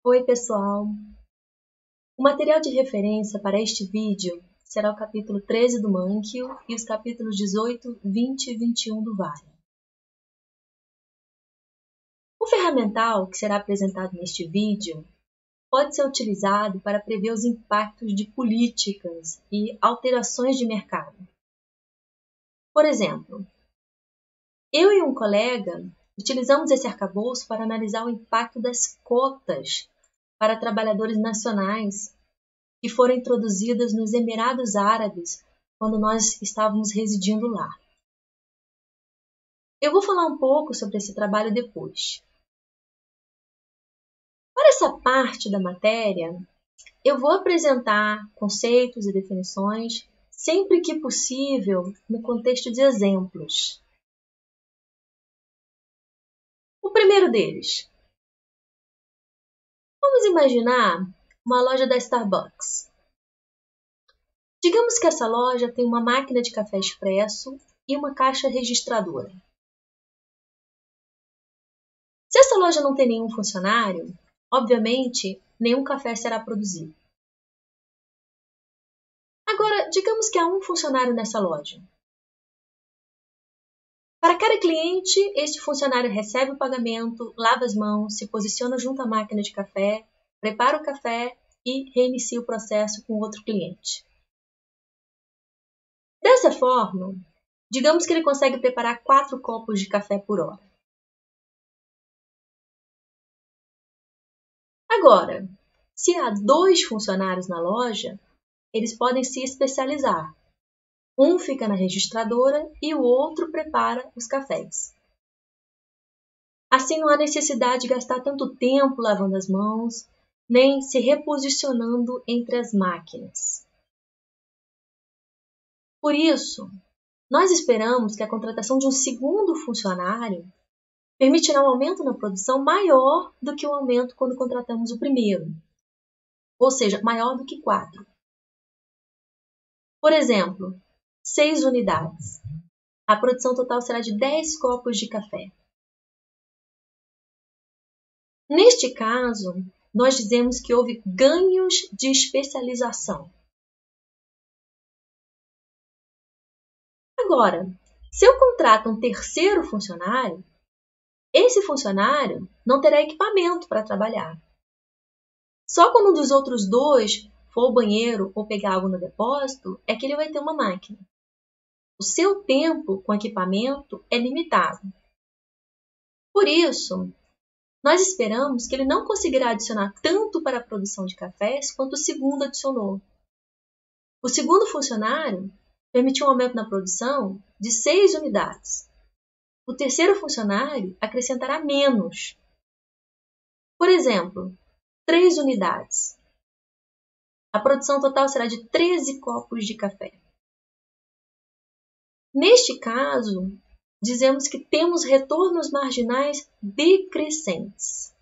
Oi, pessoal! O material de referência para este vídeo será o capítulo 13 do Mânquio e os capítulos 18, 20 e 21 do Vale. O ferramental que será apresentado neste vídeo pode ser utilizado para prever os impactos de políticas e alterações de mercado. Por exemplo, eu e um colega utilizamos esse arcabouço para analisar o impacto das cotas para trabalhadores nacionais que foram introduzidas nos Emirados Árabes quando nós estávamos residindo lá. Eu vou falar um pouco sobre esse trabalho depois. Para essa parte da matéria, eu vou apresentar conceitos e definições, sempre que possível, no contexto de exemplos. O primeiro deles. Vamos imaginar uma loja da Starbucks. Digamos que essa loja tem uma máquina de café expresso e uma caixa registradora. Se essa loja não tem nenhum funcionário, obviamente, nenhum café será produzido. Agora, digamos que há um funcionário nessa loja. Para cada cliente, este funcionário recebe o pagamento, lava as mãos, se posiciona junto à máquina de café, prepara o café e reinicia o processo com outro cliente. Dessa forma, digamos que ele consegue preparar 4 copos de café por hora. Agora, se há 2 funcionários na loja, eles podem se especializar. Um fica na registradora e o outro prepara os cafés. Assim não há necessidade de gastar tanto tempo lavando as mãos, nem se reposicionando entre as máquinas. Por isso, nós esperamos que a contratação de um segundo funcionário permitirá um aumento na produção maior do que o aumento quando contratamos o primeiro, ou seja, maior do que 4. Por exemplo, 6 unidades. A produção total será de 10 copos de café. Neste caso, nós dizemos que houve ganhos de especialização. Agora, se eu contrato um terceiro funcionário, esse funcionário não terá equipamento para trabalhar. Só quando um dos outros 2 for ao banheiro ou pegar água no depósito, é que ele vai ter uma máquina. O seu tempo com equipamento é limitado. Por isso, nós esperamos que ele não conseguirá adicionar tanto para a produção de cafés quanto o segundo adicionou. O segundo funcionário permitiu um aumento na produção de 6 unidades. O terceiro funcionário acrescentará menos. Por exemplo, 3 unidades. A produção total será de 13 copos de café. Neste caso, dizemos que temos retornos marginais decrescentes.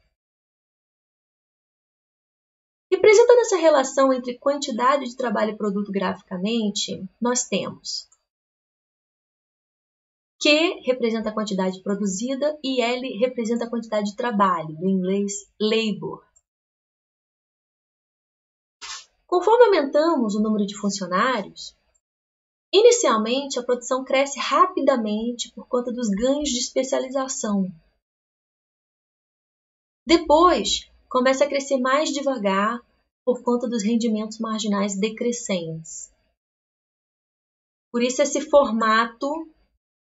Representando essa relação entre quantidade de trabalho e produto graficamente, nós temos Q representa a quantidade produzida e L representa a quantidade de trabalho, do inglês labor. Conforme aumentamos o número de funcionários, inicialmente a produção cresce rapidamente por conta dos ganhos de especialização. Depois, começa a crescer mais devagar por conta dos rendimentos marginais decrescentes. Por isso esse formato,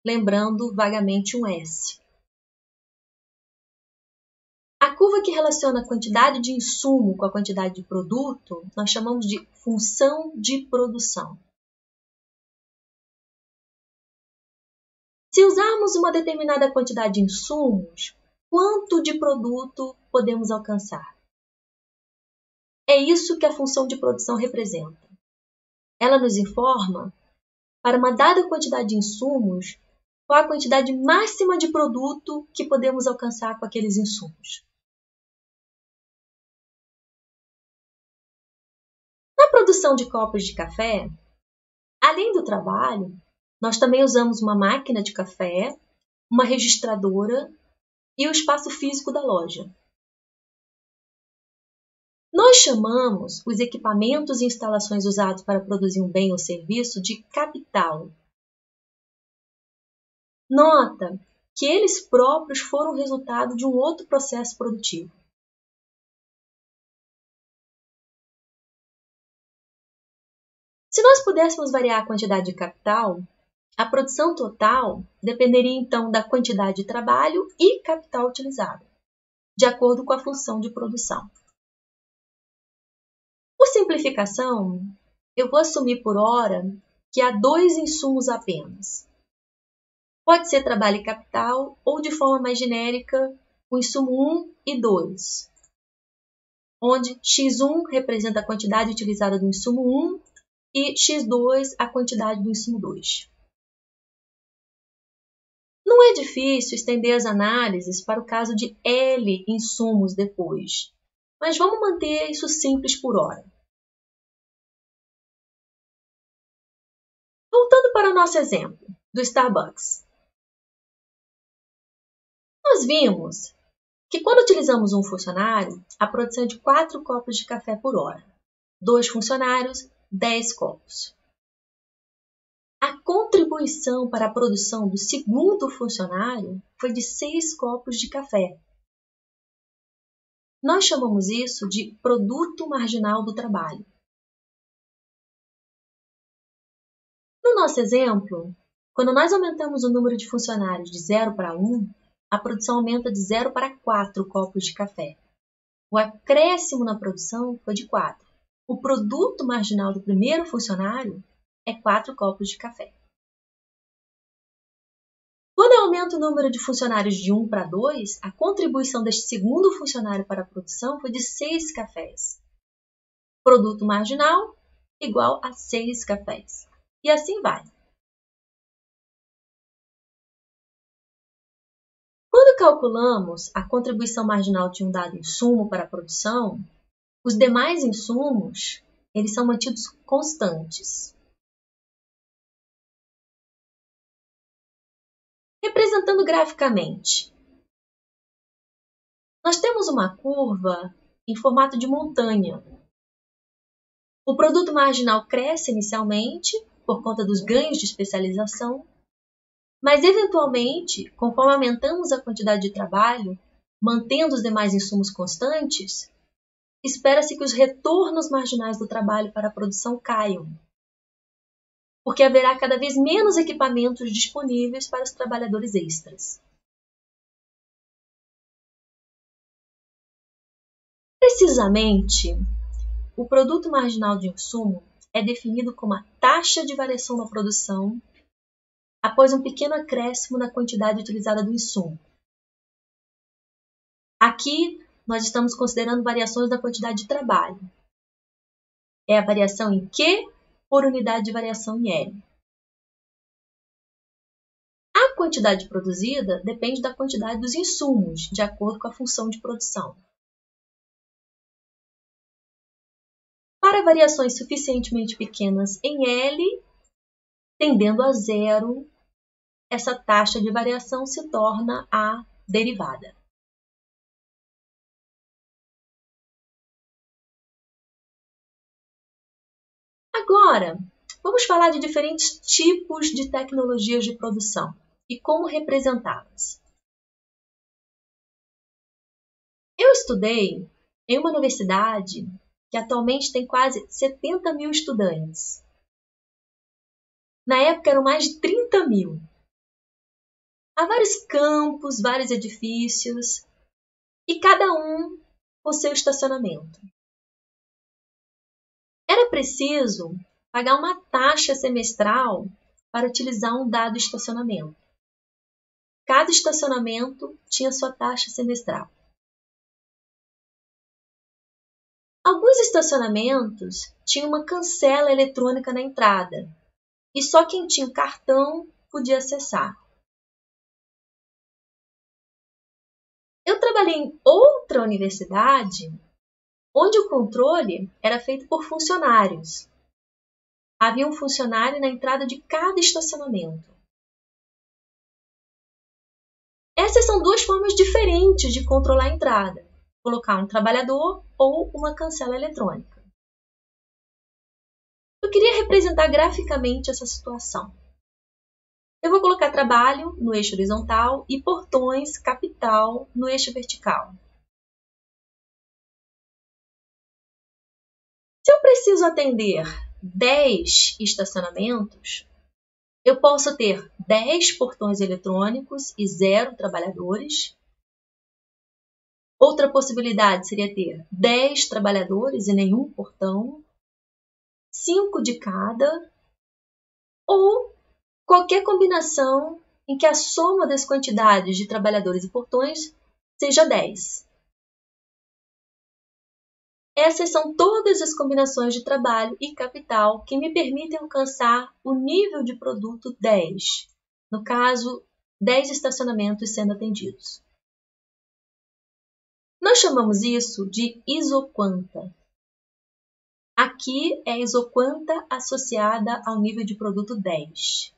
lembrando vagamente um S. A curva que relaciona a quantidade de insumo com a quantidade de produto, nós chamamos de função de produção. Se usarmos uma determinada quantidade de insumos, quanto de produto podemos alcançar? É isso que a função de produção representa. Ela nos informa, para uma dada quantidade de insumos, qual a quantidade máxima de produto que podemos alcançar com aqueles insumos. Na produção de copos de café, além do trabalho, nós também usamos uma máquina de café, uma registradora e o espaço físico da loja. chamamos os equipamentos e instalações usados para produzir um bem ou serviço de capital. Nota que eles próprios foram resultado de um outro processo produtivo. Se nós pudéssemos variar a quantidade de capital, a produção total dependeria então da quantidade de trabalho e capital utilizado, de acordo com a função de produção. Por simplificação, eu vou assumir por hora que há 2 insumos apenas. Pode ser trabalho e capital ou, de forma mais genérica, o insumo 1 e 2, onde x1 representa a quantidade utilizada do insumo 1 e x2 a quantidade do insumo 2. Não é difícil estender as análises para o caso de L insumos depois, mas vamos manter isso simples por hora. Voltando para o nosso exemplo do Starbucks. Nós vimos que quando utilizamos um funcionário, a produção é de 4 copos de café por hora. 2 funcionários, 10 copos. A contribuição para a produção do segundo funcionário foi de 6 copos de café. Nós chamamos isso de produto marginal do trabalho. No nosso exemplo, quando nós aumentamos o número de funcionários de 0 para 1, a produção aumenta de 0 para 4 copos de café. O acréscimo na produção foi de 4. O produto marginal do primeiro funcionário é 4 copos de café. Quando eu aumento o número de funcionários de 1 para 2, a contribuição deste segundo funcionário para a produção foi de 6 cafés. Produto marginal igual a 6 cafés. E assim vai. Quando calculamos a contribuição marginal de um dado insumo para a produção, os demais insumos eles são mantidos constantes. Representando graficamente, nós temos uma curva em formato de montanha. O produto marginal cresce inicialmente por conta dos ganhos de especialização, mas eventualmente, conforme aumentamos a quantidade de trabalho, mantendo os demais insumos constantes, espera-se que os retornos marginais do trabalho para a produção caiam, porque haverá cada vez menos equipamentos disponíveis para os trabalhadores extras. Precisamente, o produto marginal de insumo é definido como a taxa de variação na produção após um pequeno acréscimo na quantidade utilizada do insumo. Aqui, nós estamos considerando variações na quantidade de trabalho. É a variação em Q por unidade de variação em L. A quantidade produzida depende da quantidade dos insumos, de acordo com a função de produção. Para variações suficientemente pequenas em L, tendendo a 0, essa taxa de variação se torna a derivada. Agora, vamos falar de diferentes tipos de tecnologias de produção e como representá-las. Eu estudei em uma universidade que atualmente tem quase 70 mil estudantes. Na época eram mais de 30 mil. Há vários campos, vários edifícios e cada um com seu estacionamento. Era preciso pagar uma taxa semestral para utilizar um dado estacionamento. Cada estacionamento tinha sua taxa semestral. Alguns estacionamentos tinham uma cancela eletrônica na entrada e só quem tinha o cartão podia acessar. Eu trabalhei em outra universidade onde o controle era feito por funcionários. Havia um funcionário na entrada de cada estacionamento. Essas são 2 formas diferentes de controlar a entrada. colocar um trabalhador ou uma cancela eletrônica. Eu queria representar graficamente essa situação. Eu vou colocar trabalho no eixo horizontal e portões capital no eixo vertical. Se eu preciso atender 10 estacionamentos, eu posso ter 10 portões eletrônicos e 0 trabalhadores. Outra possibilidade seria ter 10 trabalhadores e nenhum portão, 5 de cada, ou qualquer combinação em que a soma das quantidades de trabalhadores e portões seja 10. Essas são todas as combinações de trabalho e capital que me permitem alcançar o nível de produto 10, no caso, 10 estacionamentos sendo atendidos. Nós chamamos isso de isoquanta. Aqui é a isoquanta associada ao nível de produto 10.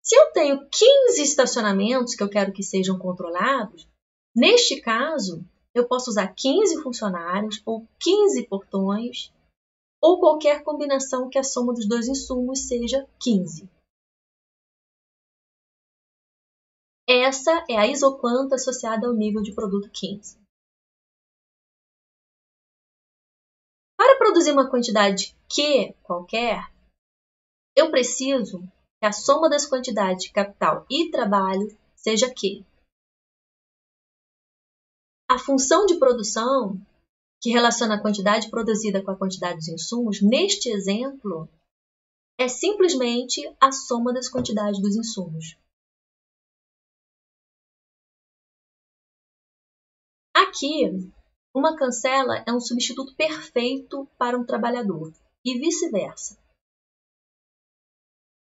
Se eu tenho 15 estacionamentos que eu quero que sejam controlados, neste caso, eu posso usar 15 funcionários ou 15 portões ou qualquer combinação que a soma dos dois insumos seja 15. Essa é a isoquanta associada ao nível de produto 15. Para produzir uma quantidade Q qualquer, eu preciso que a soma das quantidades de capital e trabalho seja Q. A função de produção, que relaciona a quantidade produzida com a quantidade dos insumos, neste exemplo, é simplesmente a soma das quantidades dos insumos. Aqui, uma cancela é um substituto perfeito para um trabalhador e vice-versa.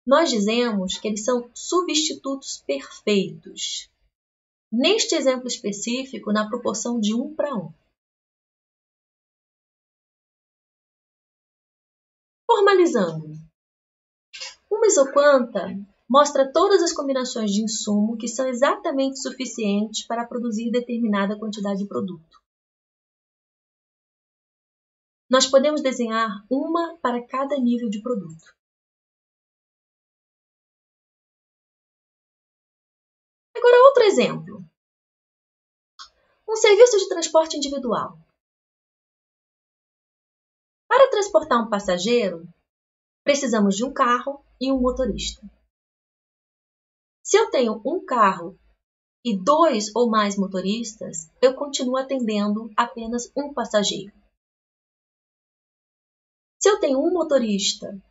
Nós dizemos que eles são substitutos perfeitos. Neste exemplo específico, na proporção de 1 para 1. Formalizando, uma isoquanta mostra todas as combinações de insumo que são exatamente suficientes para produzir determinada quantidade de produto. Nós podemos desenhar uma para cada nível de produto. Agora, outro exemplo. Um serviço de transporte individual. Para transportar um passageiro, precisamos de um carro e um motorista. Se eu tenho um carro e 2 ou mais motoristas, eu continuo atendendo apenas um passageiro. Se eu tenho um motorista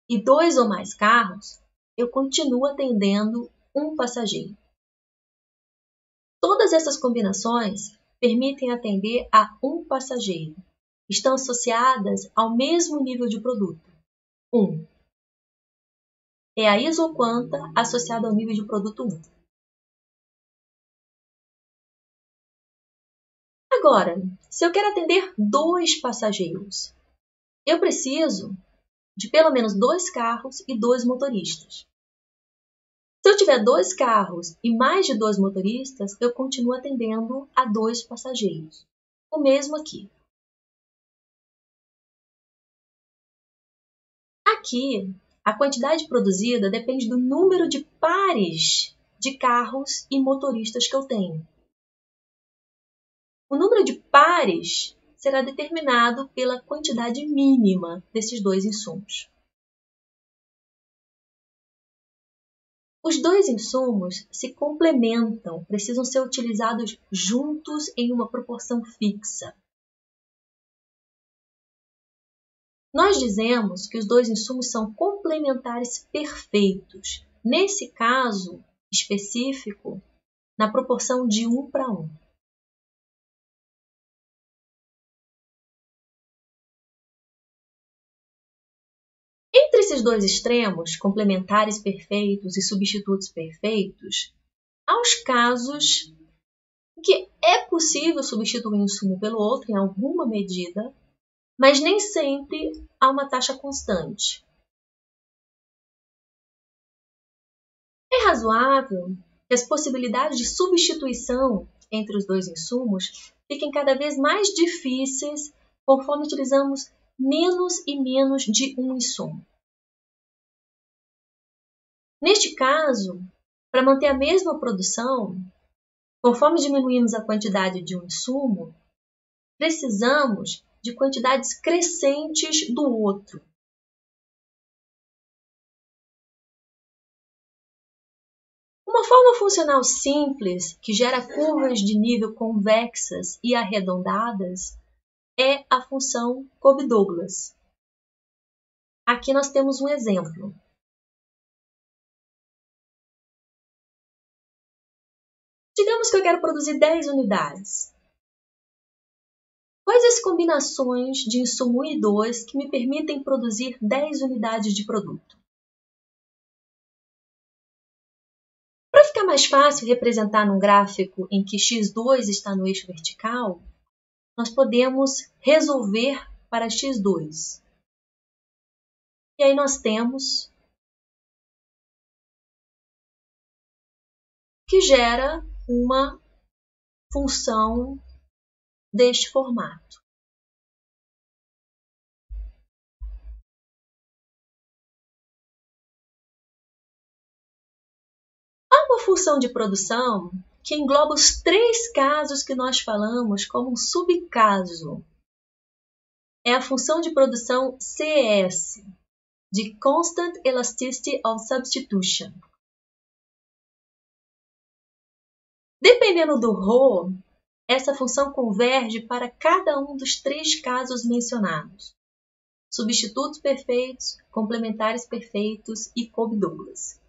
e 2 ou mais carros, eu continuo atendendo um passageiro. Todas essas combinações permitem atender a um passageiro. Estão associadas ao mesmo nível de produto, 1. É a isoquanta associada ao nível de produto 1. Agora, se eu quero atender 2 passageiros, eu preciso de pelo menos 2 carros e 2 motoristas. Se eu tiver 2 carros e mais de 2 motoristas, eu continuo atendendo a 2 passageiros. O mesmo aqui. Aqui, a quantidade produzida depende do número de pares de carros e motoristas que eu tenho. O número de pares será determinado pela quantidade mínima desses dois insumos. Os dois insumos se complementam, precisam ser utilizados juntos em uma proporção fixa. Nós dizemos que os dois insumos são complementares perfeitos, nesse caso específico, na proporção de 1 para 1. Entre esses dois extremos, complementares perfeitos e substitutos perfeitos, há os casos em que é possível substituir um insumo pelo outro em alguma medida, mas nem sempre há uma taxa constante. É razoável que as possibilidades de substituição entre os dois insumos fiquem cada vez mais difíceis conforme utilizamos menos e menos de um insumo. Neste caso, para manter a mesma produção, conforme diminuímos a quantidade de um insumo, precisamos de quantidades crescentes do outro. Uma forma funcional simples que gera curvas de nível convexas e arredondadas é a função Cobb-Douglas. Aqui nós temos um exemplo. Digamos que eu quero produzir 10 unidades. Quais as combinações de insumo 1 e 2 que me permitem produzir 10 unidades de produto? Para ficar mais fácil representar num gráfico em que x2 está no eixo vertical, nós podemos resolver para x2. E aí nós temos que gera uma função deste formato. Há uma função de produção que engloba os 3 casos que nós falamos como um subcaso. É a função de produção CS, de Constant Elasticity of Substitution. Dependendo do ρ, essa função converge para cada um dos 3 casos mencionados: substitutos perfeitos, complementares perfeitos e Cobb-Douglas.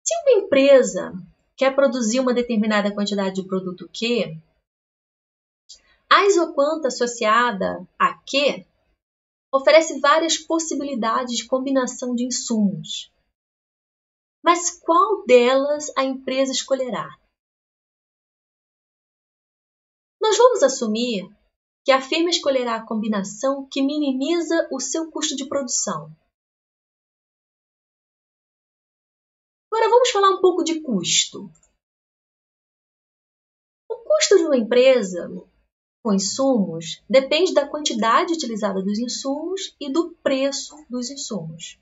Se uma empresa quer produzir uma determinada quantidade de produto Q, a isoquanta associada a Q oferece várias possibilidades de combinação de insumos. Mas qual delas a empresa escolherá? Nós vamos assumir que a firma escolherá a combinação que minimiza o seu custo de produção. Agora vamos falar um pouco de custo. O custo de uma empresa com insumos depende da quantidade utilizada dos insumos e do preço dos insumos.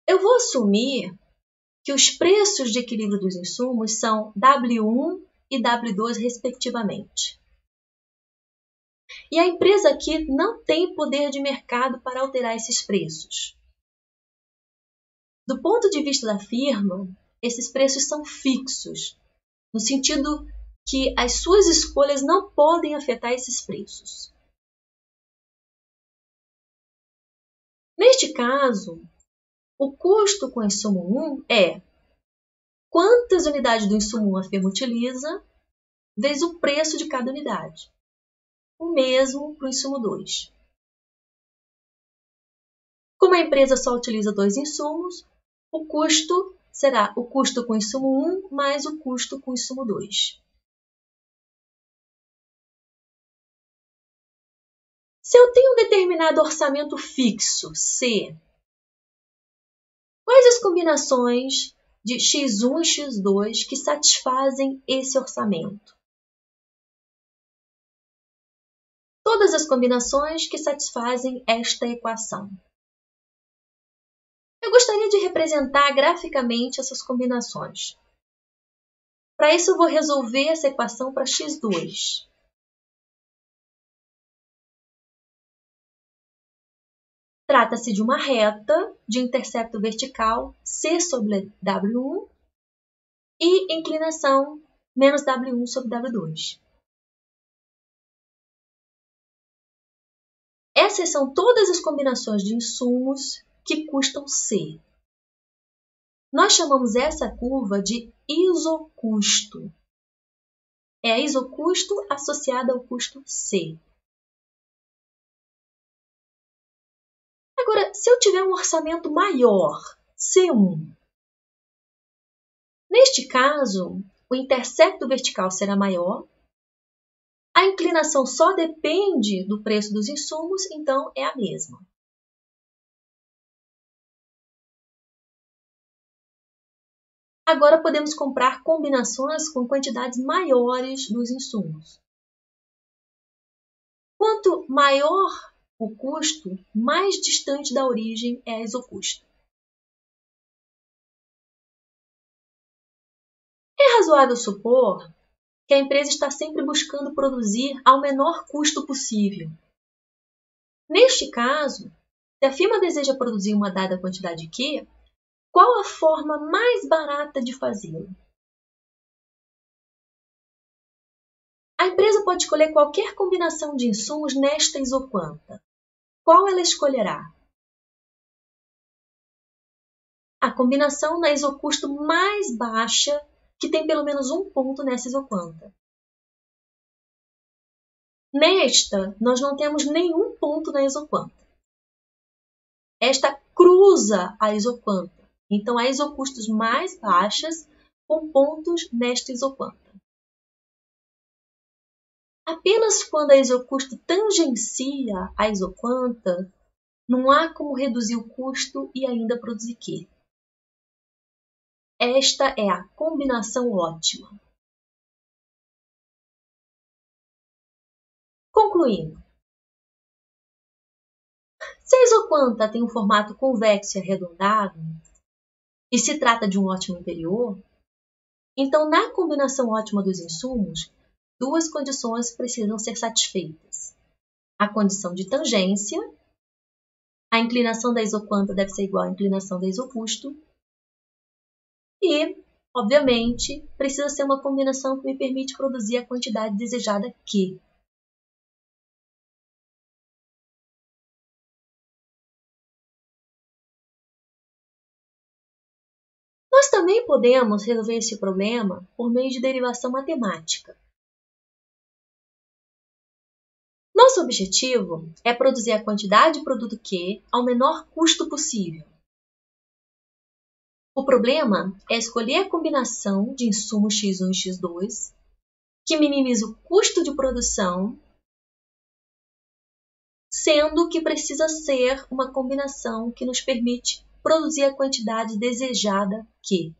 Eu vou assumir que os preços de equilíbrio dos insumos são W1 e W2 respectivamente. E a empresa aqui não tem poder de mercado para alterar esses preços. Do ponto de vista da firma, esses preços são fixos, no sentido que as suas escolhas não podem afetar esses preços. Neste caso, o custo com o insumo 1 é quantas unidades do insumo 1 a firma utiliza, vezes o preço de cada unidade. O mesmo para o insumo 2. Como a empresa só utiliza 2 insumos, o custo será o custo com o insumo 1 mais o custo com o insumo 2. Se eu tenho um determinado orçamento fixo, C, quais as combinações de x1 e x2 que satisfazem esse orçamento? Todas as combinações que satisfazem esta equação. Eu gostaria de representar graficamente essas combinações. Para isso, eu vou resolver essa equação para x2. Trata-se de uma reta de intercepto vertical C sobre W1 e inclinação menos W1 sobre W2. Essas são todas as combinações de insumos que custam C. Nós chamamos essa curva de isocusto. É a isocusto associada ao custo C. Agora, se eu tiver um orçamento maior, C1, neste caso, o intercepto vertical será maior, a A inclinação só depende do preço dos insumos, então é a mesma. Agora podemos comprar combinações com quantidades maiores dos insumos. Quanto maior o custo, mais distante da origem é a isocusto. É razoável supor que a empresa está sempre buscando produzir ao menor custo possível. Neste caso, se a firma deseja produzir uma dada quantidade Q, qual a forma mais barata de fazê-lo? A empresa pode escolher qualquer combinação de insumos nesta isoquanta. Qual ela escolherá? A combinação na isocusto mais baixa, que tem pelo menos um ponto nessa isoquanta. Nesta, nós não temos nenhum ponto na isoquanta. Esta cruza a isoquanta. Então, há isocustos mais baixas com pontos nesta isoquanta. Apenas quando a isocusto tangencia a isoquanta, não há como reduzir o custo e ainda produzir Q. Esta é a combinação ótima. Concluindo, se a isoquanta tem um formato convexo e arredondado, e se trata de um ótimo interior, então na combinação ótima dos insumos, duas condições precisam ser satisfeitas. A condição de tangência, a inclinação da isoquanta deve ser igual à inclinação da isocusto, e, obviamente, precisa ser uma combinação que me permite produzir a quantidade desejada Q. Nós também podemos resolver esse problema por meio de derivação matemática. Nosso objetivo é produzir a quantidade de produto Q ao menor custo possível. O problema é escolher a combinação de insumos X1 e X2 que minimiza o custo de produção, sendo que precisa ser uma combinação que nos permite produzir a quantidade desejada Q.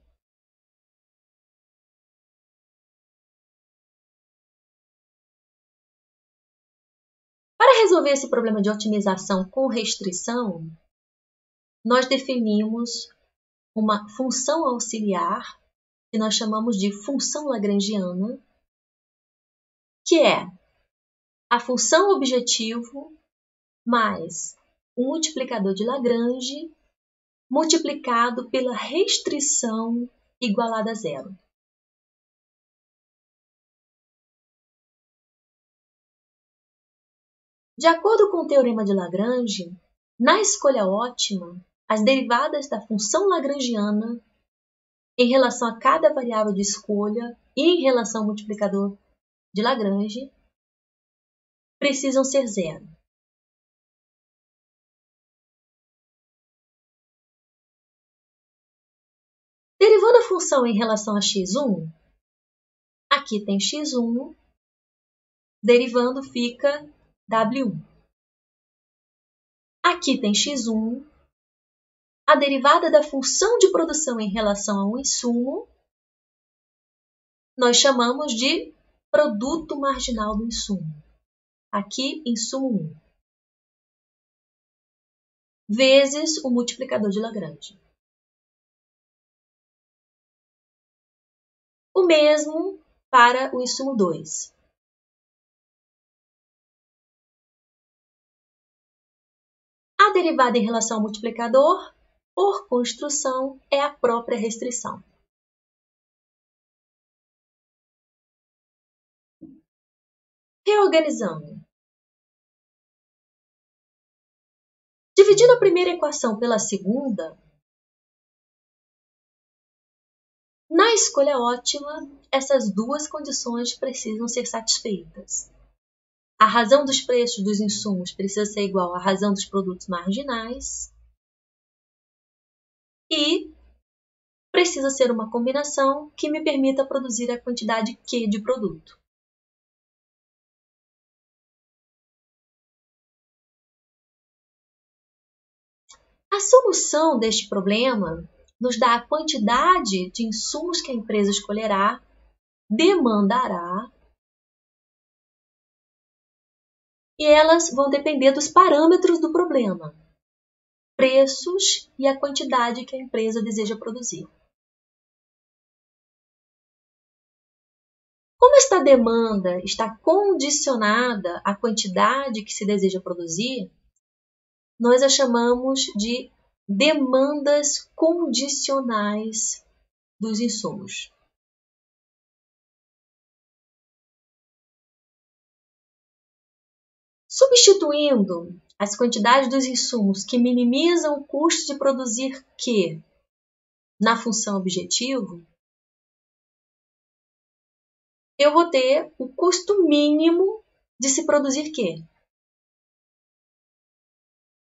Para resolver esse problema de otimização com restrição, nós definimos uma função auxiliar, que nós chamamos de função lagrangiana, que é a função objetivo mais o multiplicador de Lagrange multiplicado pela restrição igualada a zero. De acordo com o teorema de Lagrange, na escolha ótima, as derivadas da função lagrangiana em relação a cada variável de escolha e em relação ao multiplicador de Lagrange precisam ser zero. Derivando a função em relação a x1, aqui tem x1, derivando fica w1. Aqui tem x1, a derivada da função de produção em relação a um insumo, nós chamamos de produto marginal do insumo. Aqui, insumo 1. Vezes o multiplicador de Lagrange. O mesmo para o insumo 2. A derivada em relação ao multiplicador, por construção, é a própria restrição. Reorganizando. Dividindo a primeira equação pela segunda, na escolha ótima, essas duas condições precisam ser satisfeitas. A razão dos preços dos insumos precisa ser igual à razão dos produtos marginais e precisa ser uma combinação que me permita produzir a quantidade Q de produto. A solução deste problema nos dá a quantidade de insumos que a empresa escolherá, demandará, e elas vão depender dos parâmetros do problema, preços e a quantidade que a empresa deseja produzir. Como esta demanda está condicionada à quantidade que se deseja produzir, nós a chamamos de demandas condicionais dos insumos. Substituindo as quantidades dos insumos que minimizam o custo de produzir Q na função objetivo, eu vou ter o custo mínimo de se produzir Q.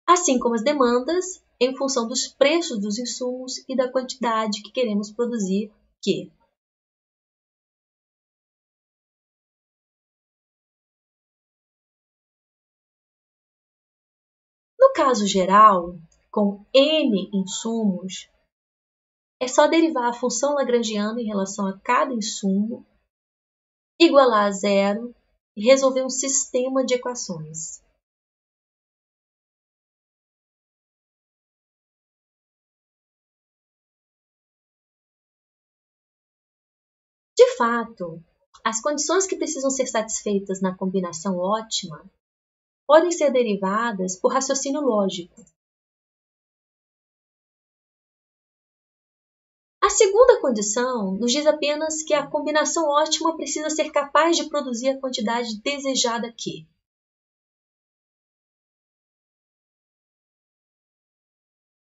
Assim como as demandas em função dos preços dos insumos e da quantidade que queremos produzir Q. No caso geral, com N insumos, é só derivar a função lagrangiana em relação a cada insumo, igualar a zero e resolver um sistema de equações. De fato, as condições que precisam ser satisfeitas na combinação ótima podem ser derivadas por raciocínio lógico. A segunda condição nos diz apenas que a combinação ótima precisa ser capaz de produzir a quantidade desejada Q.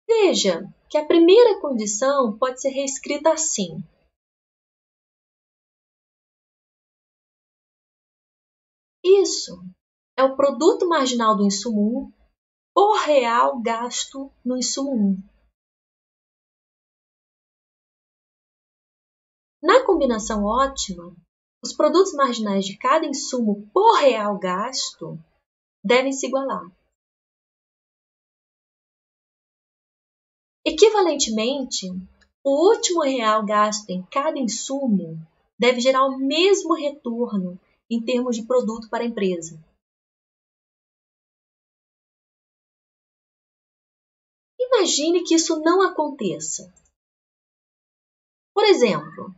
Veja que a primeira condição pode ser reescrita assim. Isso é o produto marginal do insumo 1 por real gasto no insumo 1. Na combinação ótima, os produtos marginais de cada insumo por real gasto devem se igualar. Equivalentemente, o último real gasto em cada insumo deve gerar o mesmo retorno em termos de produto para a empresa. Imagine que isso não aconteça. Por exemplo,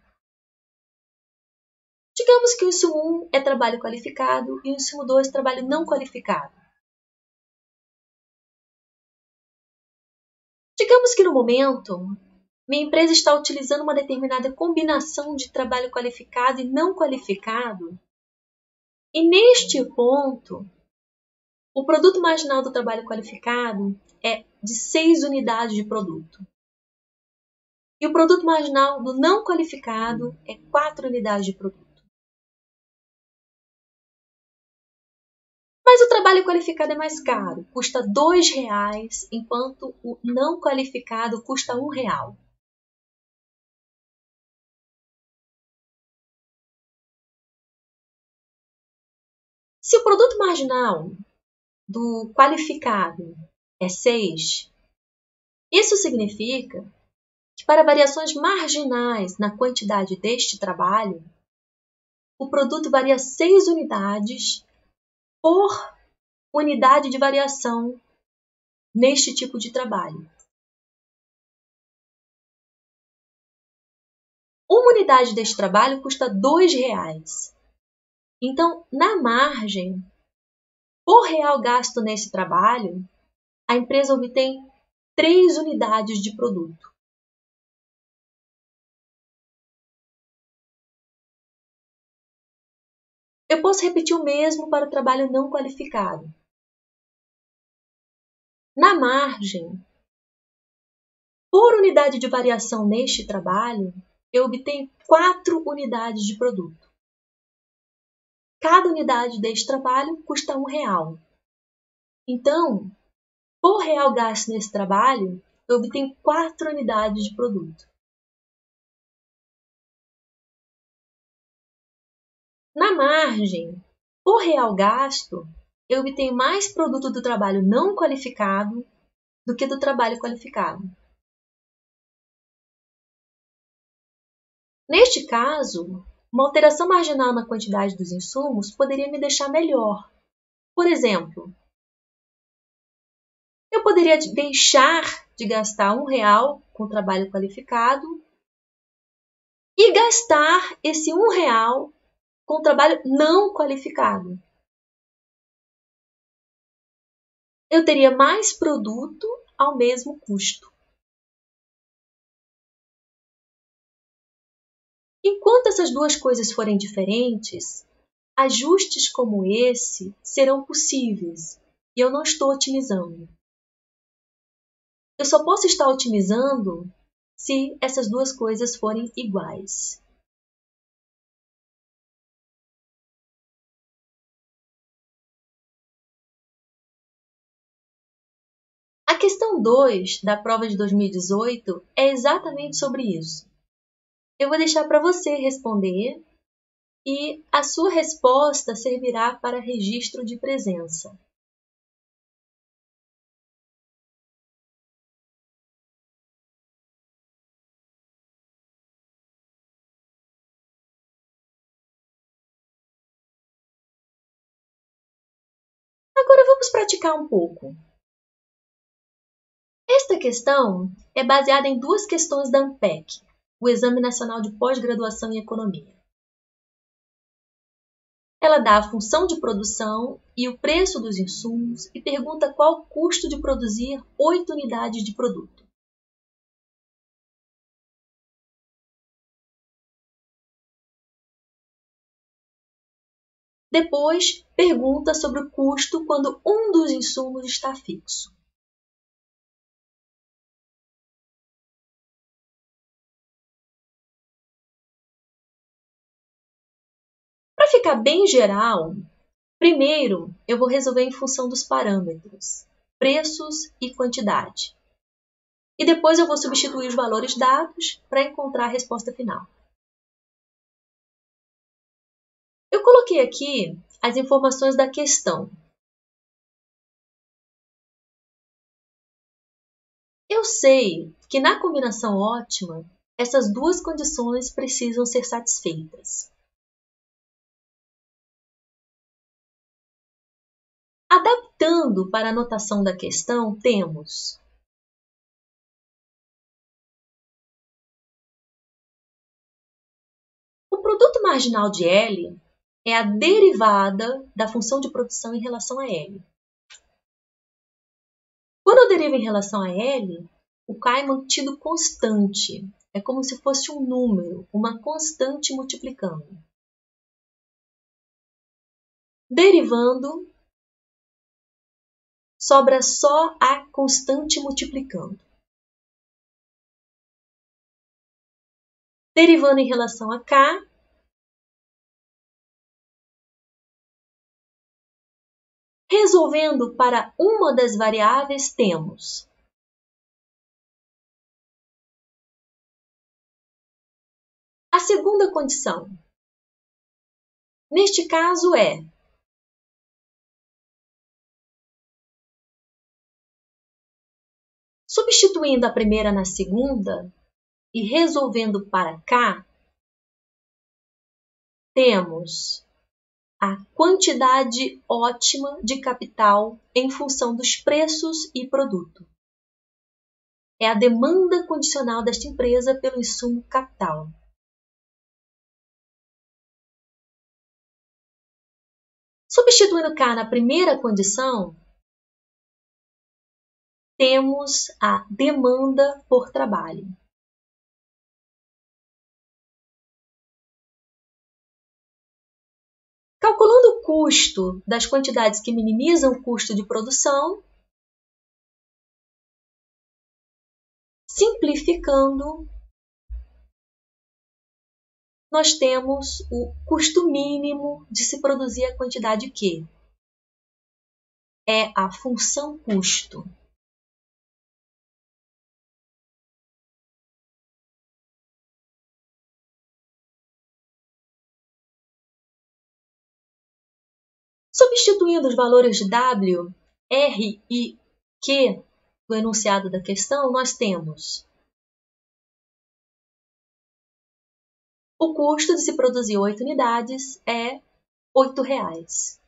digamos que o insumo 1 é trabalho qualificado e o insumo 2 é trabalho não qualificado. Digamos que no momento, minha empresa está utilizando uma determinada combinação de trabalho qualificado e não qualificado, e neste ponto, o produto marginal do trabalho qualificado é de 6 unidades de produto. E o produto marginal do não qualificado é 4 unidades de produto. Mas o trabalho qualificado é mais caro, custa R$ 2,00, enquanto o não qualificado custa R$ 1,00. Se o produto marginal do qualificado é 6, isso significa que para variações marginais na quantidade deste trabalho, o produto varia 6 unidades por unidade de variação neste tipo de trabalho. Uma unidade deste trabalho custa R$ 2,00. Então, na margem, por real gasto nesse trabalho, a empresa obtém 3 unidades de produto. Eu posso repetir o mesmo para o trabalho não qualificado. Na margem, por unidade de variação neste trabalho, eu obtenho 4 unidades de produto. Cada unidade deste trabalho custa R$ 1,00. Então, por real gasto nesse trabalho, eu obtenho 4 unidades de produto. Na margem, por real gasto, eu obtenho mais produto do trabalho não qualificado do que do trabalho qualificado. Neste caso, uma alteração marginal na quantidade dos insumos poderia me deixar melhor. Por exemplo, eu poderia deixar de gastar R$ 1 com trabalho qualificado e gastar esse R$ 1 com trabalho não qualificado. Eu teria mais produto ao mesmo custo. Enquanto essas duas coisas forem diferentes, ajustes como esse serão possíveis e eu não estou otimizando. Eu só posso estar otimizando se essas duas coisas forem iguais. A questão 2 da prova de 2018 é exatamente sobre isso. Eu vou deixar para você responder e a sua resposta servirá para registro de presença. Agora vamos praticar um pouco. Esta questão é baseada em duas questões da ANPEC, o Exame Nacional de Pós-Graduação em Economia. Ela dá a função de produção e o preço dos insumos e pergunta qual o custo de produzir 8 unidades de produto. Depois, pergunta sobre o custo quando um dos insumos está fixo. Para ficar bem geral, primeiro eu vou resolver em função dos parâmetros, preços e quantidade. E depois eu vou substituir os valores dados para encontrar a resposta final. Eu coloquei aqui as informações da questão. Eu sei que na combinação ótima, essas duas condições precisam ser satisfeitas. Adaptando para a notação da questão, temos o produto marginal de L é a derivada da função de produção em relação a L. Quando eu derivo em relação a L, o K é mantido constante. É como se fosse um número, uma constante multiplicando. Derivando, sobra só a constante multiplicando. Derivando em relação a K, resolvendo para uma das variáveis, temos a segunda condição. Neste caso é substituindo a primeira na segunda e resolvendo para K, temos a quantidade ótima de capital em função dos preços e produto. É a demanda condicional desta empresa pelo insumo capital. Substituindo K na primeira condição, temos a demanda por trabalho. Calculando o custo das quantidades que minimizam o custo de produção, simplificando, nós temos o custo mínimo de se produzir a quantidade Q. É a função custo. Substituindo os valores de W, R e Q do enunciado da questão, nós temos o custo de se produzir 8 unidades é R$ 8,00.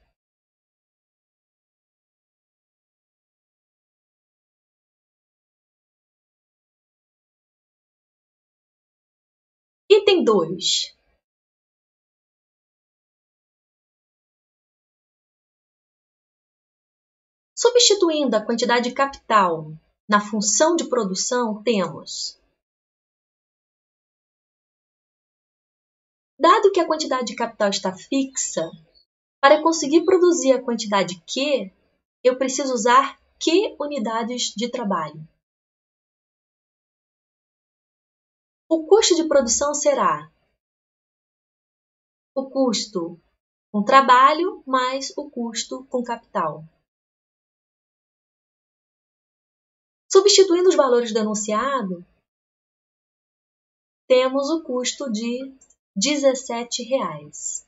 Item 2. Substituindo a quantidade de capital na função de produção, temos: dado que a quantidade de capital está fixa, para conseguir produzir a quantidade Q, eu preciso usar Q unidades de trabalho. O custo de produção será o custo com trabalho mais o custo com capital. Substituindo os valores do enunciado, temos o custo de R$ 17,00.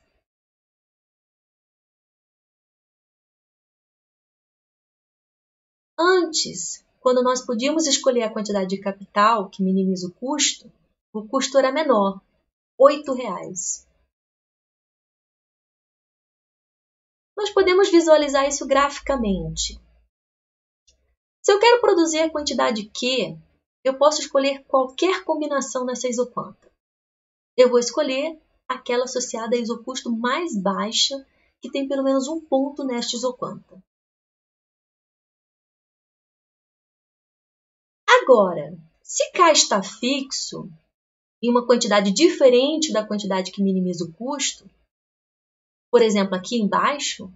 Antes, quando nós podíamos escolher a quantidade de capital que minimiza o custo era menor, R$ 8,00. Nós podemos visualizar isso graficamente. Se eu quero produzir a quantidade Q, eu posso escolher qualquer combinação nessa isoquanta. Eu vou escolher aquela associada à isocusto mais baixa, que tem pelo menos um ponto nesta isoquanta. Agora, se K está fixo, em uma quantidade diferente da quantidade que minimiza o custo, por exemplo, aqui embaixo,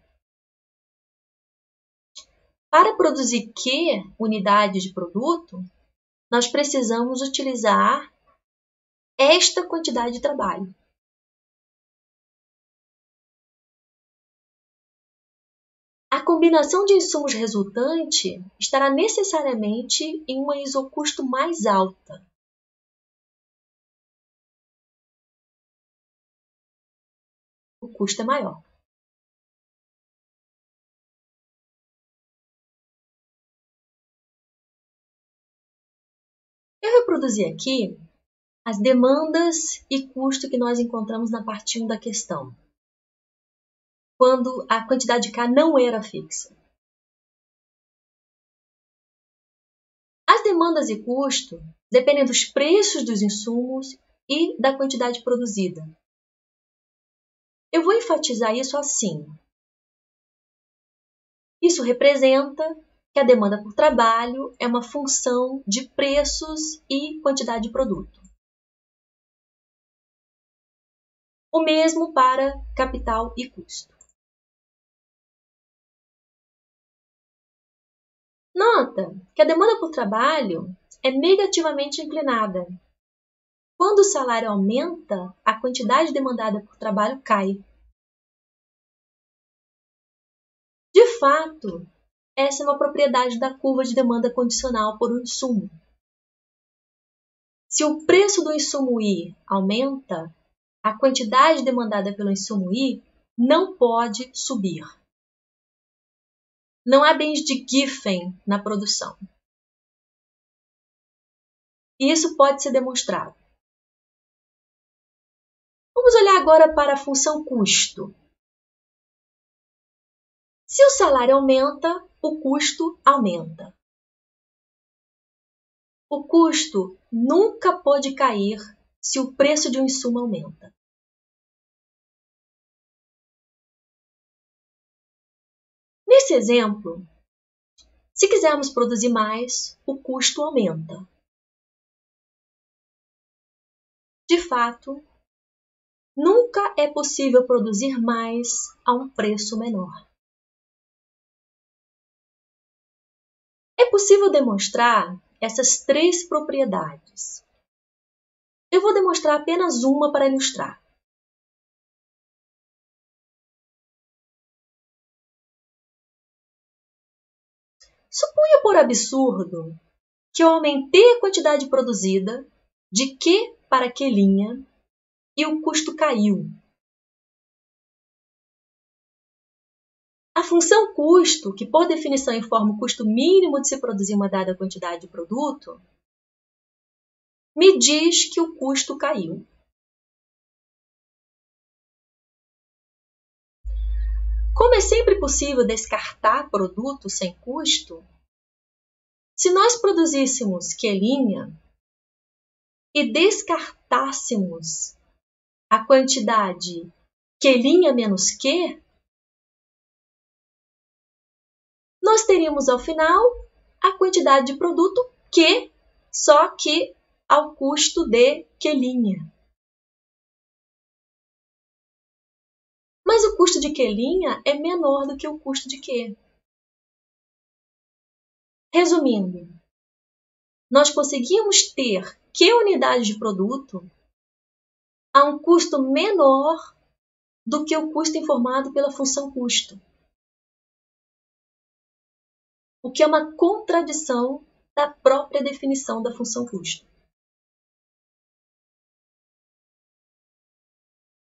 para produzir Q unidades de produto, nós precisamos utilizar esta quantidade de trabalho. A combinação de insumos resultante estará necessariamente em uma isocusto mais alta. O custo é maior. Eu reproduzi aqui as demandas e custo que nós encontramos na parte 1 da questão, quando a quantidade K não era fixa. As demandas e custo dependem dos preços dos insumos e da quantidade produzida. Eu vou enfatizar isso assim. Isso representa que a demanda por trabalho é uma função de preços e quantidade de produto. O mesmo para capital e custo. Nota que a demanda por trabalho é negativamente inclinada. Quando o salário aumenta, a quantidade demandada por trabalho cai. De fato, essa é uma propriedade da curva de demanda condicional por um insumo. Se o preço do insumo I aumenta, a quantidade demandada pelo insumo I não pode subir. Não há bens de Giffen na produção. E isso pode ser demonstrado. Vamos olhar agora para a função custo. Se o salário aumenta, o custo aumenta. O custo nunca pode cair se o preço de um insumo aumenta. Nesse exemplo, se quisermos produzir mais, o custo aumenta. De fato, nunca é possível produzir mais a um preço menor. É possível demonstrar essas três propriedades. Eu vou demonstrar apenas uma para ilustrar. Suponha por absurdo que eu aumentei a quantidade produzida de Q para Q' e o custo caiu. A função custo, que por definição informa o custo mínimo de se produzir uma dada quantidade de produto, me diz que o custo caiu. Como é sempre possível descartar produto sem custo, se nós produzíssemos Q' e descartássemos a quantidade Q' menos Q, nós teríamos ao final a quantidade de produto Q, só que ao custo de Q'. Mas o custo de Q' é menor do que o custo de Q. Resumindo, nós conseguimos ter Q unidades de produto a um custo menor do que o custo informado pela função custo, o que é uma contradição da própria definição da função custo.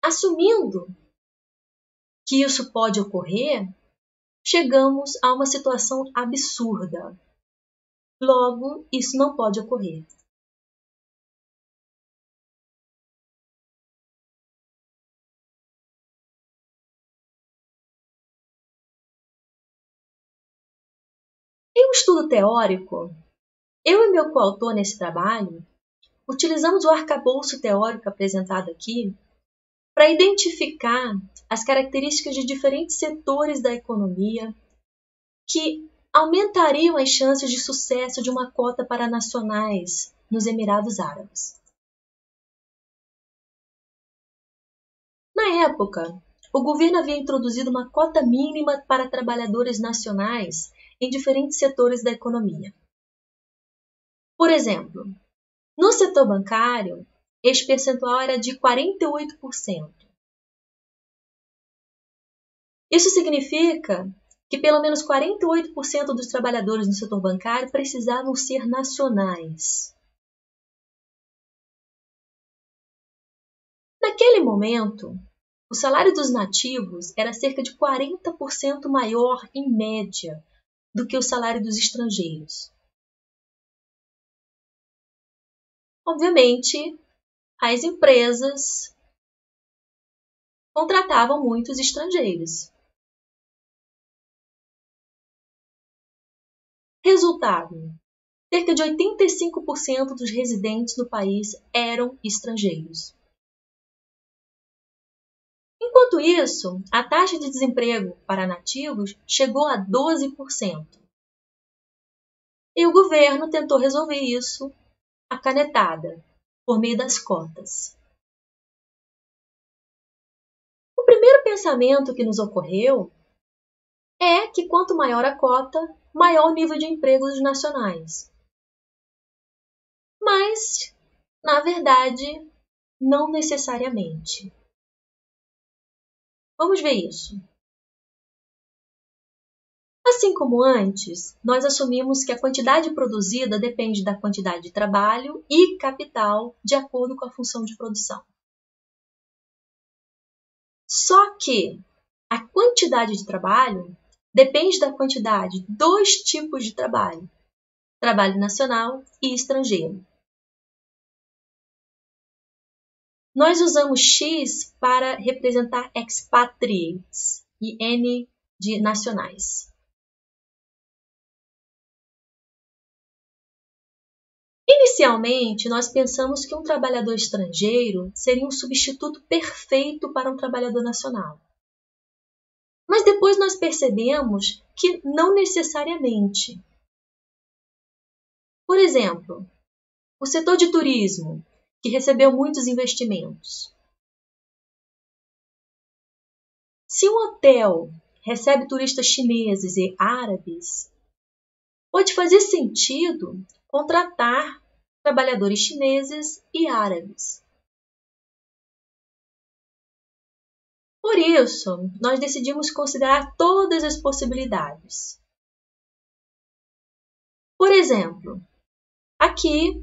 Assumindo que isso pode ocorrer, chegamos a uma situação absurda. Logo, isso não pode ocorrer. Em um estudo teórico, eu e meu coautor nesse trabalho utilizamos o arcabouço teórico apresentado aqui para identificar as características de diferentes setores da economia que aumentariam as chances de sucesso de uma cota para nacionais nos Emirados Árabes. Na época, o governo havia introduzido uma cota mínima para trabalhadores nacionais em diferentes setores da economia. Por exemplo, no setor bancário, este percentual era de 48%. Isso significa que pelo menos 48% dos trabalhadores no setor bancário precisavam ser nacionais. Naquele momento, o salário dos nativos era cerca de 40% maior, em média, do que o salário dos estrangeiros. Obviamente, as empresas contratavam muitos estrangeiros. Resultado: cerca de 85% dos residentes no país eram estrangeiros. Enquanto isso, a taxa de desemprego para nativos chegou a 12%. E o governo tentou resolver isso à canetada, por meio das cotas. O primeiro pensamento que nos ocorreu é que quanto maior a cota, maior o nível de emprego dos nacionais. Mas, na verdade, não necessariamente. Vamos ver isso. Assim como antes, nós assumimos que a quantidade produzida depende da quantidade de trabalho e capital de acordo com a função de produção. Só que a quantidade de trabalho depende da quantidade de dois tipos de trabalho: trabalho nacional e estrangeiro. Nós usamos X para representar expatriates e N de nacionais. Inicialmente, nós pensamos que um trabalhador estrangeiro seria um substituto perfeito para um trabalhador nacional. Mas depois nós percebemos que não necessariamente. Por exemplo, o setor de turismo, que recebeu muitos investimentos. Se um hotel recebe turistas chineses e árabes, pode fazer sentido contratar trabalhadores chineses e árabes. Por isso, nós decidimos considerar todas as possibilidades. Por exemplo, aqui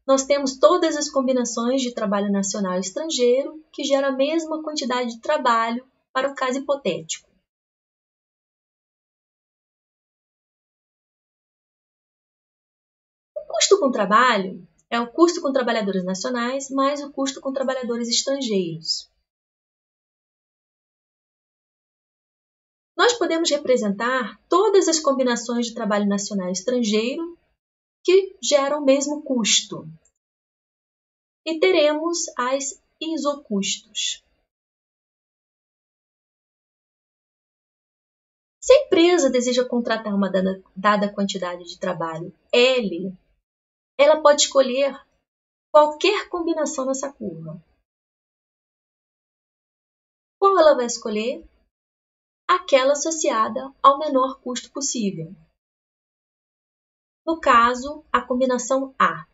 nós temos todas as combinações de trabalho nacional e estrangeiro que geram a mesma quantidade de trabalho para o caso hipotético. custo com trabalho é o custo com trabalhadores nacionais mais o custo com trabalhadores estrangeiros. Nós podemos representar todas as combinações de trabalho nacional e estrangeiro que geram o mesmo custo. E teremos as isocustos. Se a empresa deseja contratar uma dada quantidade de trabalho L, ela pode escolher qualquer combinação nessa curva. Qual ela vai escolher? Aquela associada ao menor custo possível. No caso, a combinação A.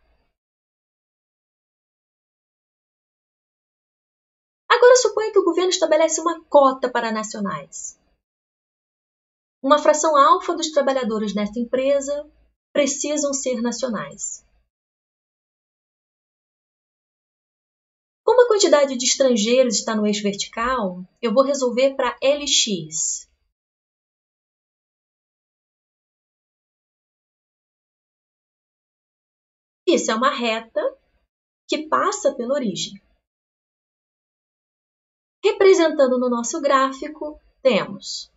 Agora suponha que o governo estabelece uma cota para nacionais. Uma fração alfa dos trabalhadores nesta empresa precisam ser nacionais. Como a quantidade de estrangeiros está no eixo vertical, eu vou resolver para Lx. Isso é uma reta que passa pela origem. Representando no nosso gráfico, temos: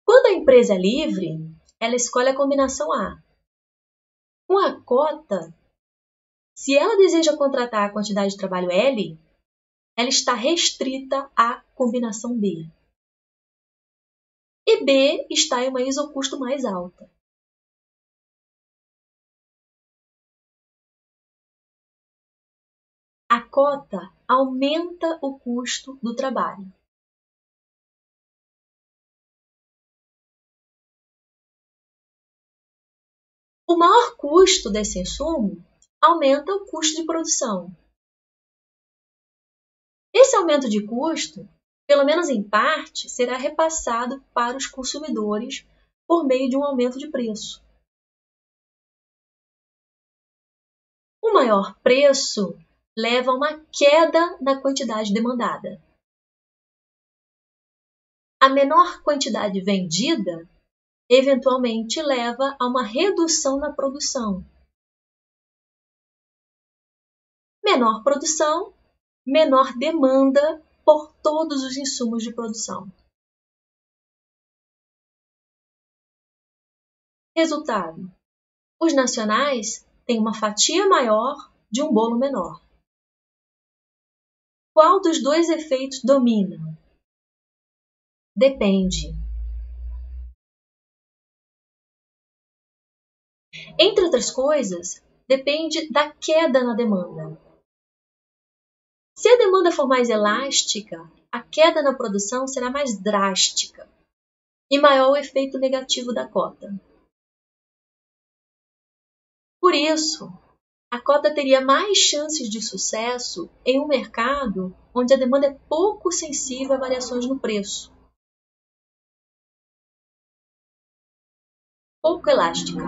quando a empresa é livre, ela escolhe a combinação A. Com a cota, se ela deseja contratar a quantidade de trabalho L, ela está restrita à combinação B. E B está em uma isocusto mais alta. A cota aumenta o custo do trabalho. O maior custo desse insumo aumenta o custo de produção. Esse aumento de custo, pelo menos em parte, será repassado para os consumidores por meio de um aumento de preço. O maior preço leva a uma queda na quantidade demandada. A menor quantidade vendida, eventualmente, leva a uma redução na produção. Menor produção, menor demanda por todos os insumos de produção. Resultado: os nacionais têm uma fatia maior de um bolo menor. Qual dos dois efeitos domina? Depende. Entre outras coisas, depende da queda na demanda. Se a demanda for mais elástica, a queda na produção será mais drástica e maior o efeito negativo da cota. Por isso, a cota teria mais chances de sucesso em um mercado onde a demanda é pouco sensível a variações no preço. Pouco elástica.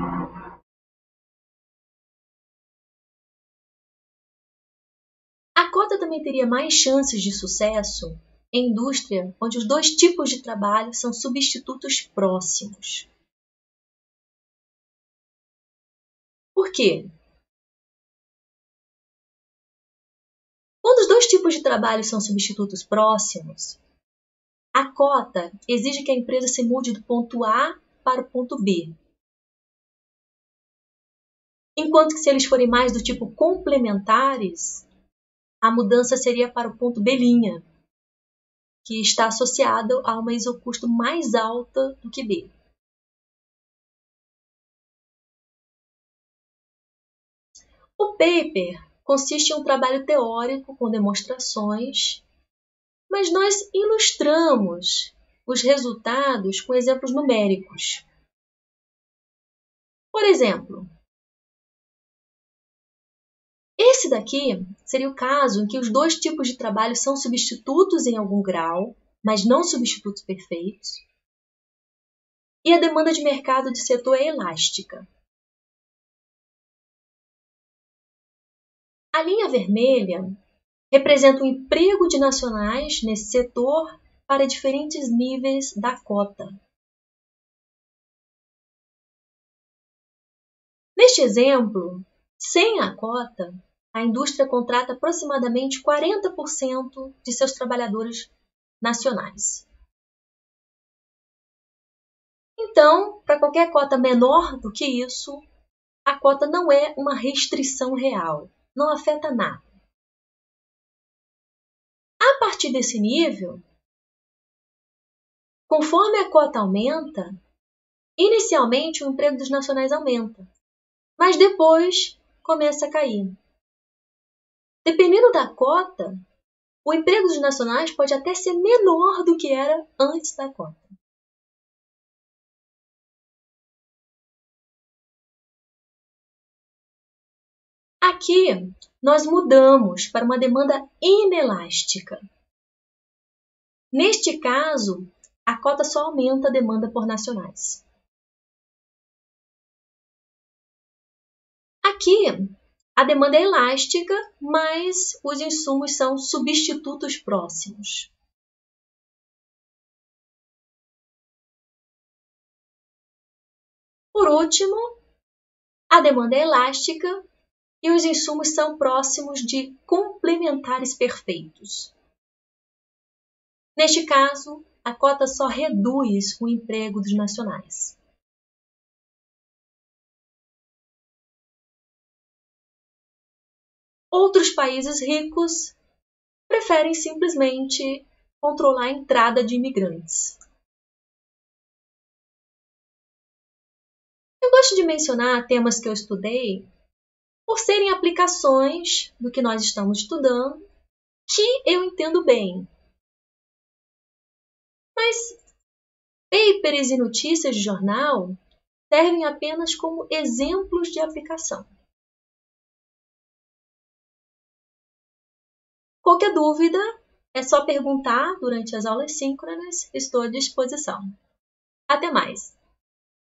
A cota também teria mais chances de sucesso em indústria onde os dois tipos de trabalho são substitutos próximos. Por quê? Quando os dois tipos de trabalho são substitutos próximos, a cota exige que a empresa se mude do ponto A para o ponto B. Enquanto que se eles forem mais do tipo complementares, a mudança seria para o ponto B', que está associado a uma isocusto mais alta do que B. O paper consiste em um trabalho teórico com demonstrações, mas nós ilustramos os resultados com exemplos numéricos. Por exemplo, esse daqui seria o caso em que os dois tipos de trabalho são substitutos em algum grau, mas não substitutos perfeitos, e a demanda de mercado do setor é elástica. A linha vermelha representa o emprego de nacionais nesse setor para diferentes níveis da cota. Neste exemplo, sem a cota, a indústria contrata aproximadamente 40% de seus trabalhadores nacionais. Então, para qualquer cota menor do que isso, a cota não é uma restrição real, não afeta nada. A partir desse nível, conforme a cota aumenta, inicialmente o emprego dos nacionais aumenta, mas depois começa a cair. Dependendo da cota, o emprego dos nacionais pode até ser menor do que era antes da cota. Aqui, nós mudamos para uma demanda inelástica. Neste caso, a cota só aumenta a demanda por nacionais. Aqui, a demanda é elástica, mas os insumos são substitutos próximos. Por último, a demanda é elástica e os insumos são próximos de complementares perfeitos. Neste caso, a cota só reduz o emprego dos nacionais. Outros países ricos preferem simplesmente controlar a entrada de imigrantes. Eu gosto de mencionar temas que eu estudei por serem aplicações do que nós estamos estudando que eu entendo bem. Mas papers e notícias de jornal servem apenas como exemplos de aplicação. Qualquer dúvida, é só perguntar durante as aulas síncronas, estou à disposição. Até mais!